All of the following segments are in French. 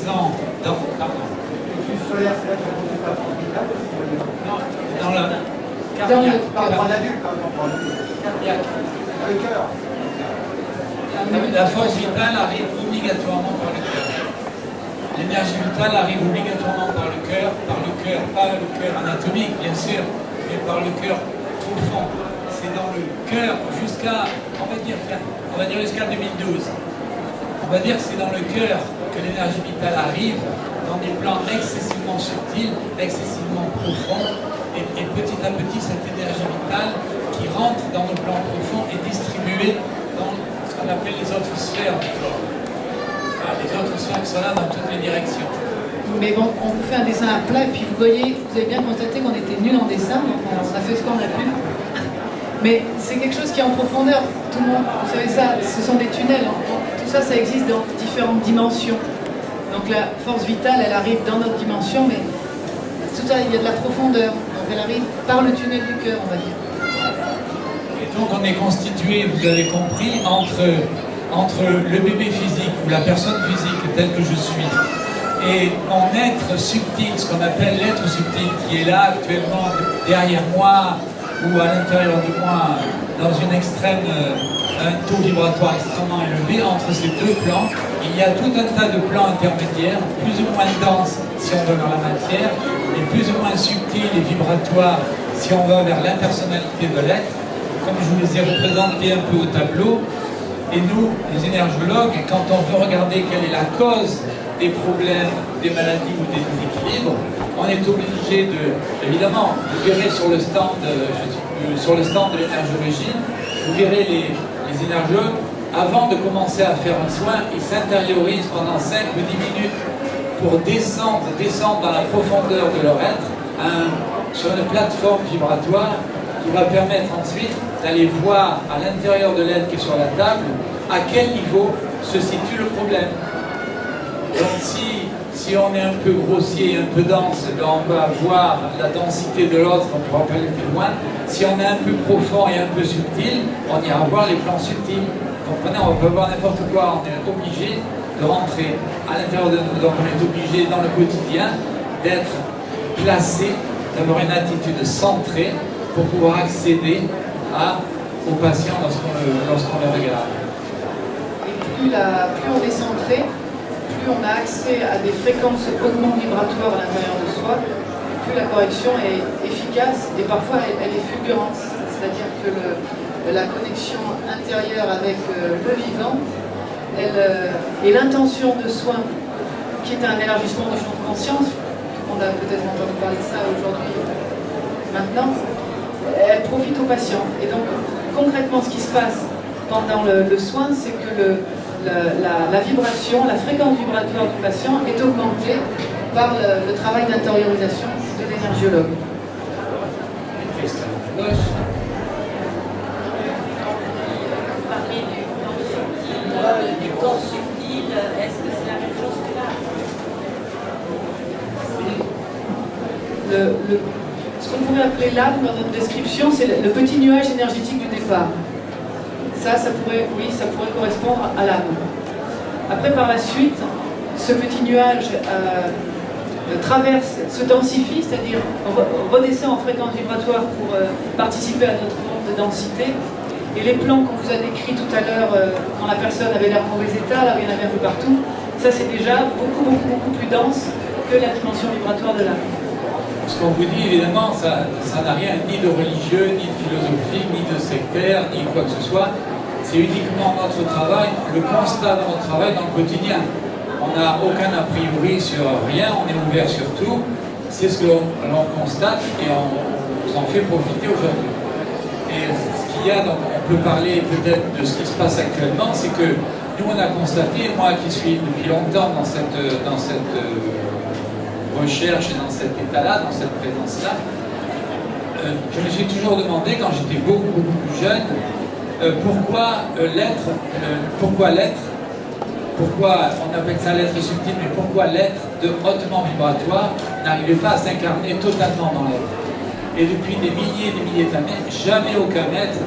présent dans... Pardon. Sur l'air, c'est là que on ne pas profitable. Non, dans le... Cardiaque. Par un adulte, quand on parle. Cardiaque. Le cœur. La force vitale arrive obligatoirement par le cœur. L'énergie vitale arrive obligatoirement par le cœur, pas le cœur anatomique, bien sûr, mais par le cœur profond. C'est dans le cœur jusqu'à, on va dire jusqu'à 2012. On va dire que c'est dans le cœur que l'énergie vitale arrive, dans des plans excessivement subtils, excessivement profonds, et petit à petit, cette énergie vitale qui rentre dans nos plans profonds est distribuée dans ce qu'on appelle les autres sphères du corps. Enfin, les autres sphères qui sont là dans toutes les directions. Mais bon, on vous fait un dessin à plat, et puis vous voyez, vous avez bien constaté qu'on était nuls en dessin, donc on a fait ce qu'on a pu. Mais c'est quelque chose qui est en profondeur. Tout le monde, vous savez ça, ce sont des tunnels. Tout ça, ça existe dans différentes dimensions. Donc la force vitale, elle arrive dans notre dimension, mais tout ça, il y a de la profondeur. Donc elle arrive par le tunnel du cœur, on va dire. Et donc on est constitué, vous avez compris, entre le bébé physique ou la personne physique telle que je suis et mon être subtil, ce qu'on appelle l'être subtil qui est là actuellement derrière moi ou à l'intérieur de moi dans une extrême, un taux vibratoire extrêmement élevé. Entre ces deux plans, il y a tout un tas de plans intermédiaires, plus ou moins denses si on va vers la matière, et plus ou moins subtils et vibratoires si on va vers l'impersonnalité de l'être, comme je vous les ai représentés un peu au tableau. Et nous, les énergologues, quand on veut regarder quelle est la cause des problèmes, des maladies ou des déséquilibres, on est obligé de, évidemment, vous verrez sur le stand, de l'énergologie, vous verrez les énergologues, avant de commencer à faire un soin, ils s'intériorisent pendant 5 ou 10 minutes pour descendre dans la profondeur de leur être, sur une plateforme vibratoire qui va permettre ensuite d'aller voir à l'intérieur de l'être qui est sur la table à quel niveau se situe le problème. Donc si on est un peu grossier, un peu dense, on va voir la densité de l'autre, on pourra pas aller plus loin. Si on est un peu profond et un peu subtil, on ira voir les plans subtils. Vous comprenez, on peut voir n'importe quoi, on est obligé de rentrer à l'intérieur de nous, donc on est obligé dans le quotidien d'être placé, d'avoir une attitude centrée pour pouvoir accéder au patient lorsqu'on le regarde. Et plus on est centré, plus on a accès à des fréquences hautement vibratoires à l'intérieur de soi, plus la correction est efficace et parfois elle est fulgurante. C'est-à-dire que la connexion intérieure avec le vivant et l'intention de soin, qui est un élargissement du champ de conscience, tout le monde a peut-être entendu parler de ça aujourd'hui, maintenant, elle profite aux patients. Et donc, concrètement, ce qui se passe pendant le soin, c'est que la vibration, la fréquence vibratoire du patient est augmentée par le travail d'intériorisation de l'énergiologue. Parler du corps subtil, est-ce que c'est la même chose que là? Ce qu'on pourrait appeler l'âme dans notre description, c'est le petit nuage énergétique du départ. Ça pourrait correspondre à l'âme. Après, par la suite, ce petit nuage se densifie, c'est-à-dire redescend en fréquence vibratoire pour participer à notre monde de densité. Et les plans qu'on vous a décrits tout à l'heure, quand la personne avait l'air en mauvais état, là où il y en avait un peu partout, ça c'est déjà beaucoup plus dense que la dimension vibratoire de l'âme. Ce qu'on vous dit, évidemment, ça n'a rien ni de religieux, ni de philosophique, ni de sectaire, ni quoi que ce soit. C'est uniquement notre travail, le constat de notre travail dans le quotidien. On n'a aucun a priori sur rien, on est ouvert sur tout. C'est ce que l'on constate et on s'en fait profiter aujourd'hui. Et ce qu'il y a, donc, on peut parler peut-être de ce qui se passe actuellement, c'est que nous on a constaté, moi qui suis depuis longtemps dans cette recherche et dans cet état-là, dans cette présence-là, je me suis toujours demandé, quand j'étais beaucoup plus jeune, pourquoi l'être, pourquoi on appelle ça l'être subtil, mais pourquoi l'être de hautement vibratoire n'arrivait pas à s'incarner totalement dans l'être. Et depuis des milliers d'années, jamais aucun être,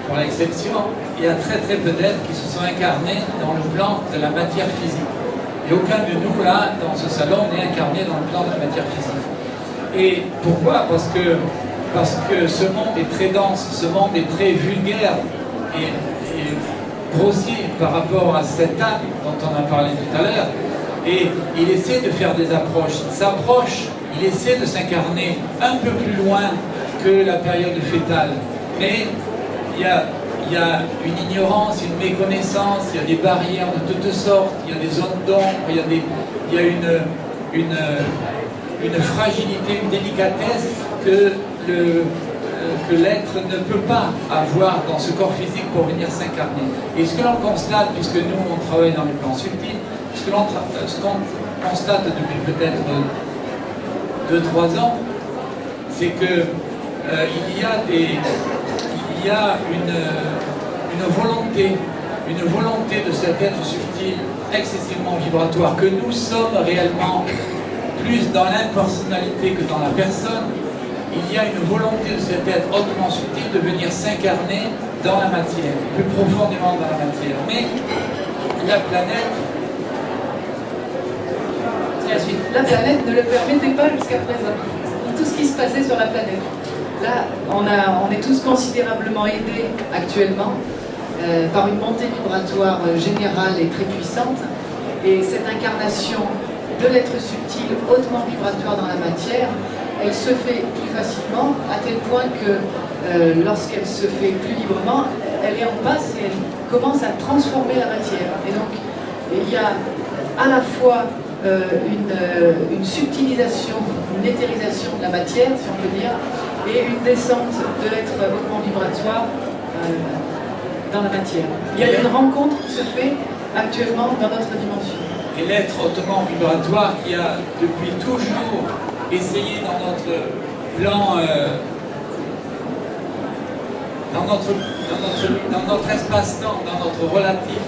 pour l'exception, il y a très très peu d'êtres qui se sont incarnés dans le plan de la matière physique. Et aucun de nous, là, dans ce salon, n'est incarné dans le plan de la matière physique. Et pourquoi? Parce que ce monde est très dense, ce monde est très vulgaire et grossier par rapport à cette âme dont on a parlé tout à l'heure. Et il essaie de faire des approches. Il s'approche, il essaie de s'incarner un peu plus loin que la période fétale. Mais il y a une ignorance, une méconnaissance, il y a des barrières de toutes sortes, il y a des zones d'ombre, il y a une fragilité, une délicatesse que l'être ne peut pas avoir dans ce corps physique pour venir s'incarner. Et ce que l'on constate, puisque nous on travaille dans les plans subtils, ce qu'on constate depuis peut-être 2-3 ans, c'est que il y a une volonté de cet être subtil excessivement vibratoire, que nous sommes réellement plus dans l'impersonnalité que dans la personne. Il y a une volonté de cet être hautement subtil de venir s'incarner dans la matière, plus profondément dans la matière. Mais la planète, la planète ne le permettait pas jusqu'à présent. Tout ce qui se passait sur la planète. Là, on est tous considérablement aidés actuellement par une montée vibratoire générale et très puissante. Et cette incarnation de l'être subtil hautement vibratoire dans la matière, elle se fait plus facilement, à tel point que lorsqu'elle se fait plus librement, elle est en passe et elle commence à transformer la matière. Et donc, il y a à la fois une subtilisation, une éthérisation de la matière, si on peut dire, et une descente de l'être hautement vibratoire dans la matière. Il y a une rencontre qui se fait actuellement dans notre dimension. Et l'être hautement vibratoire qui a depuis toujours essayé dans notre plan, dans notre espace-temps, dans notre relatif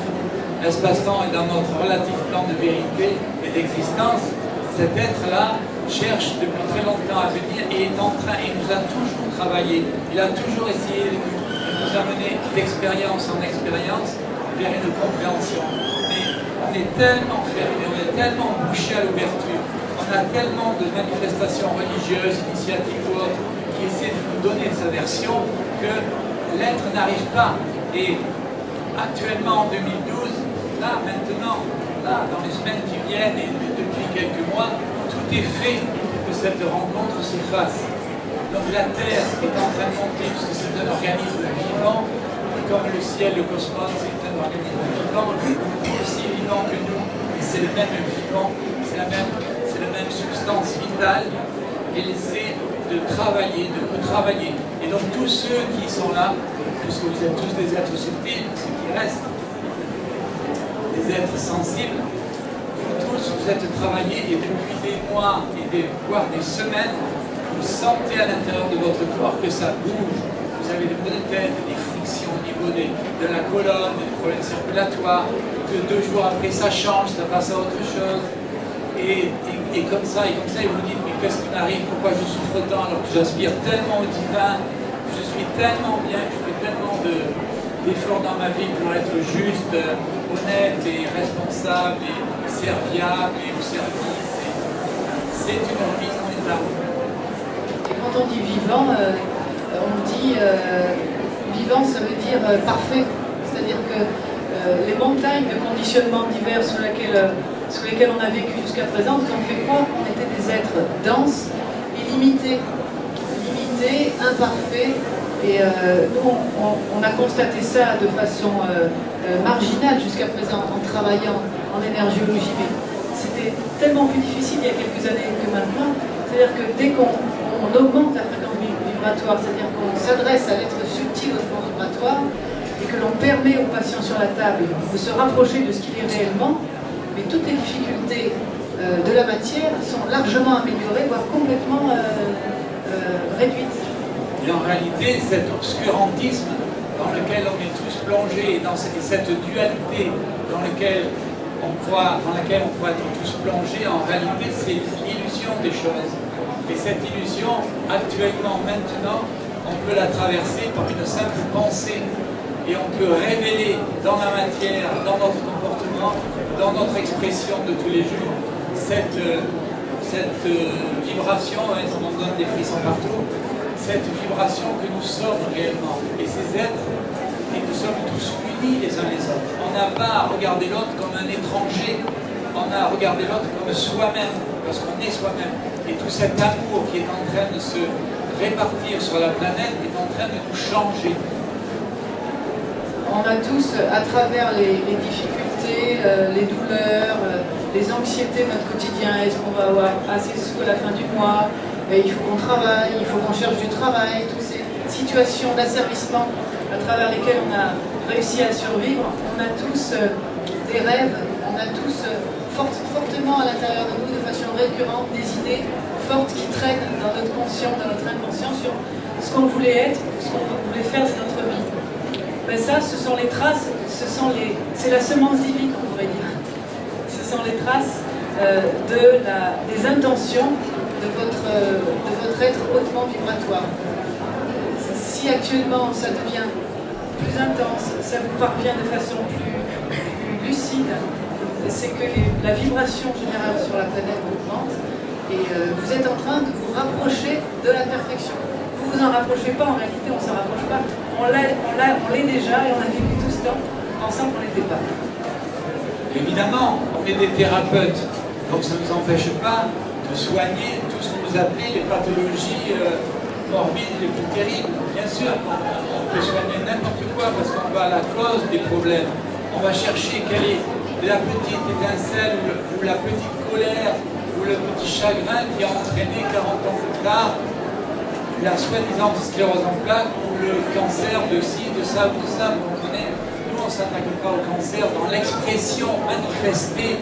espace-temps et dans notre relatif plan de vérité et d'existence, cet être-là cherche depuis très longtemps à venir et est en train, et nous a toujours travaillé. Il a toujours essayé de nous amener d'expérience en expérience vers une compréhension. Mais on est tellement fermé, on est tellement bouché à l'ouverture, on a tellement de manifestations religieuses, initiatives ou autres, qui essaient de nous donner sa version, que l'être n'arrive pas. Et actuellement en 2012, là, maintenant, là, dans les semaines qui viennent et depuis quelques mois, tout est fait pour que cette rencontre se fasse. Donc la Terre est en train de monter, puisque c'est un organisme vivant, comme le ciel, le cosmos, c'est un organisme vivant, aussi vivant que nous, et c'est le même vivant, c'est la même substance vitale, elle essaie de travailler, de retravailler. Et donc tous ceux qui sont là, puisque vous êtes tous des êtres subtils, ceux qui restent, des êtres sensibles, vous tous vous êtes travaillés et depuis des mois et voire des semaines, vous sentez à l'intérieur de votre corps que ça bouge. Vous avez des maux de tête, des frictions au niveau de la colonne, des problèmes circulatoires, que 2 jours après ça change, ça passe à autre chose. Et comme ça, et vous vous dites, mais qu'est-ce qui m'arrive? Pourquoi je souffre tant alors que j'aspire tellement au divin? Je suis tellement bien, je fais tellement d'efforts dans ma vie pour être juste, honnête et responsable et serviable et au service. C'est une remise en état. Et quand on dit vivant, on dit vivant, ça veut dire parfait. C'est-à-dire que les montagnes de conditionnements divers sous lesquelles on a vécu jusqu'à présent nous ont fait croire qu'on était des êtres denses et limités, imparfaits. Et nous, on a constaté ça de façon marginale jusqu'à présent en travaillant en énergiologie. Mais c'était tellement plus difficile il y a quelques années que maintenant. C'est-à-dire que dès qu'on augmente la fréquence vibratoire, c'est-à-dire qu'on s'adresse à l'être subtil au plan vibratoire et que l'on permet aux patients sur la table de se rapprocher de ce qu'il est réellement, mais toutes les difficultés de la matière sont largement améliorées, voire complètement réduites. Et en réalité, cet obscurantisme dans lequel on est tous plongés, et dans cette dualité dans laquelle on croit être tous plongés, en réalité, c'est l'illusion des choses. Et cette illusion, actuellement, maintenant, on peut la traverser par une simple pensée. Et on peut révéler dans la matière, dans notre comportement, dans notre expression de tous les jours, cette vibration, hein, ça nous donne des frissons partout, cette vibration que nous sommes réellement. Et ces êtres, et nous sommes tous unis les uns les autres. On n'a pas à regarder l'autre comme un étranger, on a à regarder l'autre comme soi-même, parce qu'on est soi-même. Et tout cet amour qui est en train de se répartir sur la planète est en train de nous changer. On a tous, à travers les difficultés, les douleurs, les anxiétés de notre quotidien, est-ce qu'on va avoir assez de sous à la fin du mois, et il faut qu'on travaille, il faut qu'on cherche du travail, toutes ces situations d'asservissement à travers lesquelles on a réussi à survivre. On a tous des rêves, on a tous fortement à l'intérieur de nous, de façon récurrente, des idées fortes qui traînent dans notre conscient, dans notre inconscient, sur ce qu'on voulait être, ce qu'on voulait faire de notre vie. Ben ça, ce sont les traces, c'est la semence divine, on pourrait dire. Ce sont les traces des intentions de votre être hautement vibratoire. Si actuellement ça devient plus intense, ça vous parvient de façon plus lucide, c'est que la vibration générale sur la planète augmente et vous êtes en train de vous rapprocher de la perfection. Vous vous en rapprochez pas, en réalité on ne s'en rapproche pas. On l'est déjà et on a vécu tout ce temps pensant qu'on n'était pas. Évidemment, on est des thérapeutes, donc ça ne nous empêche pas de soigner tout ce que vous appelez les pathologies morbides les plus terribles. Bien sûr, on peut soigner n'importe quoi parce qu'on va à la cause des problèmes. On va chercher quelle est la petite étincelle ou la petite colère ou le petit chagrin qui a entraîné 40 ans plus tard la soi-disant sclérose en plaques ou le cancer de ci, de ça, vous comprenez? Nous, on ne s'attaque pas au cancer dans l'expression manifestée